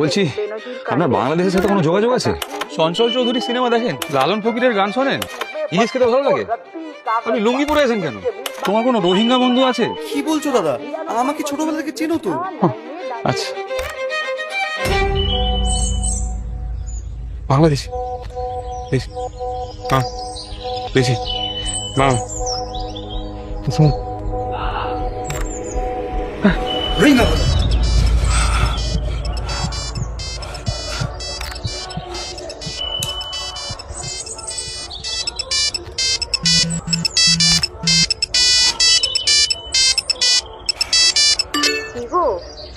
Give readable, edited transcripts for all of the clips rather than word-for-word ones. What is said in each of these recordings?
বলছি আপনার বাংলাদেশের সাথে কোনো যোগাযোগ আছে? চঞ্চল চৌধুরী সিনেমা দেখেন? লালন ফকিরের গান শোনেন? ইলিশ খেতে ভালো লাগে? আপনি লুঙ্গি পরে আছেন কেন? তোমার কোনো রোহিঙ্গা বন্ধু আছে? কি বলছো দাদা? আমাকে ছোটবেলা থেকে চেনো তো? আচ্ছা, বাংলাদেশি বেশি মা রোহিঙ্গা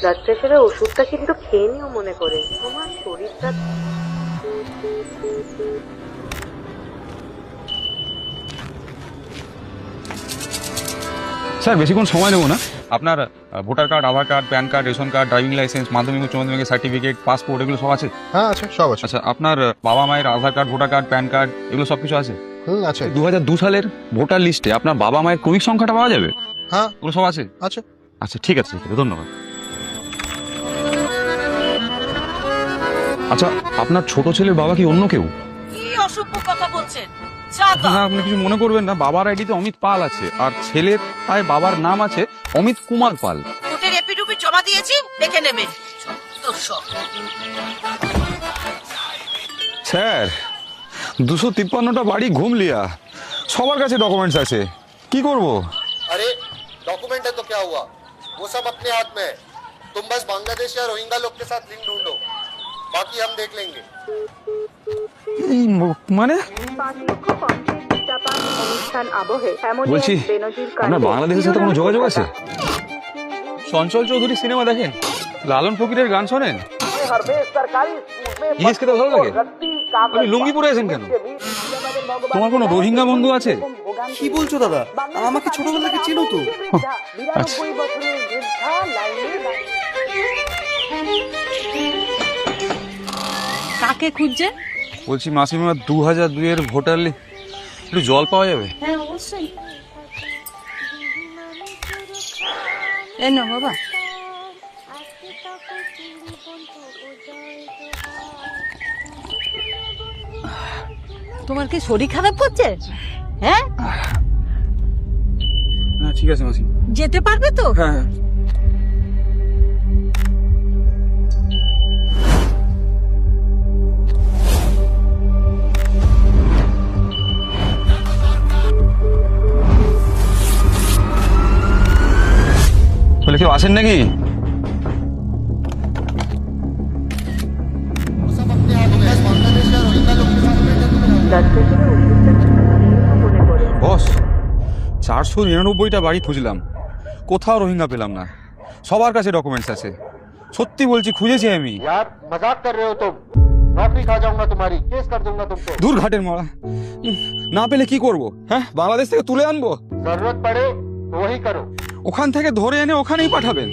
ব্লাড প্রেশারের ওষুধটা কিন্তু খেয়ে নিও মনে করে, তোমার শরীরটা। স্যার বেশিক্ষণ সময় নেবো না। আপনার voter card, Aadhaar card, PAN card, ration card, driving licence, মাধ্যমিক উচ্চ মাধ্যমিকের সার্টিফিকেট, পাসপোর্ট এগুলো সব আছে? হ্যাঁ আছে, সব আছে। আচ্ছা, আপনার বাবা মায়ের Aadhaar card, voter card, PAN card এগুলো সব কিছু আছে? আছে। 2002 সালের ভোটার লিস্টে আপনার বাবা মায়ের ক্রমিক সংখ্যাটা পাওয়া যাবে? হ্যাঁ ওগুলো সব আছে? আছে। আচ্ছা ঠিক আছে, ধন্যবাদ। আচ্ছা, আপনার ছোট ছেলের বাবা কি অন্য কেউ? কি অসভ্য কথা বলছেন? না, আপনি কিছু মনে করবেন না, বাবার আইডিতে অমিত পাল আছে আর ছেলের তাই বাবার নাম আছে অমিত কুমার পাল। ভোটের এপিডুপি জমা দিয়েছি, দেখে নেবেন। স্যার 253টা বাড়ি ঘুম লিয়া, সবার কাছে ডকুমেন্টস আছে, কি করব? अरे डॉक्यूमेंट है तो क्या हुआ, वो सब अपने हाथ में है। तुम बस बांग्लादेश या रोहिंगा लोग के साथ लिंक ढूंढो, बाकी हम देख लेंगे। মানে 5 লক্ষ 50 টাকা অনুষ্ঠান আবহে বলছি আপনার বাংলাদেশের সাথে কোনো যোগাযোগ আছে? চঞ্চল চৌধুরী সিনেমা দেখেন? লালন ফকিরের গান শোনেন? ইলিশ খেতে ভালো লাগে? আপনি লুঙ্গি পরে আছেন কেন? তোমার কোনো রোহিঙ্গা বন্ধু আছে? কি বলছো দাদা? আমাকে ছোটবেলা থেকে চেনো তো? আচ্ছা, কাকে খুঁজছে? বলছি মাসিমা 2002 এর ভোটার লিস্ট একটু জল পাওয়া যাবে? হ্যাঁ অবশ্যই। এই নাও বাবা। তোমার কি শরীর খারাপ করছে? হ্যাঁ, হ্যাঁ ঠিক আছে মাসিমা। যেতে পারবে তো? হ্যাঁ বলে কেউ আসেন নাকি? वो सब अपने हाथ में है। बांग्लादेश या रोहिंगा लोग के साथ बैठे तो ব্লাড প্রেশারের ওষুধটা কিন্তু খেয়ে নিও মনে করে। বস 499টা বাড়ি খুঁজলাম, কোথাও রোহিঙ্গা পেলাম না, সবার কাছে ডকুমেন্টস আছে। সত্যি বলছি, খুঁজেছি আমি। यार मजाक कर रहे हो तुम, नौकरी खा जाऊंगा तुम्हारी, केस कर दूंगा तुमको। দূর ঘাটের মরা, না পেলে কি করব? হ্যাঁ, বাংলাদেশ থেকে তুলে আনবো? जरूरत पड़े तो वही करो। ওখান থেকে ধরে এনে ওখানেই পাঠাবেন।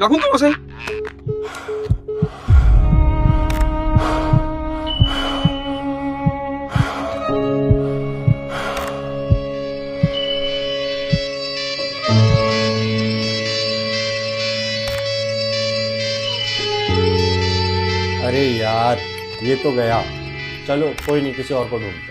রাখুন তো বসে। अरे यार, ये तो गया। चलो कोई नहीं, किसी और को ढूंढते हैं।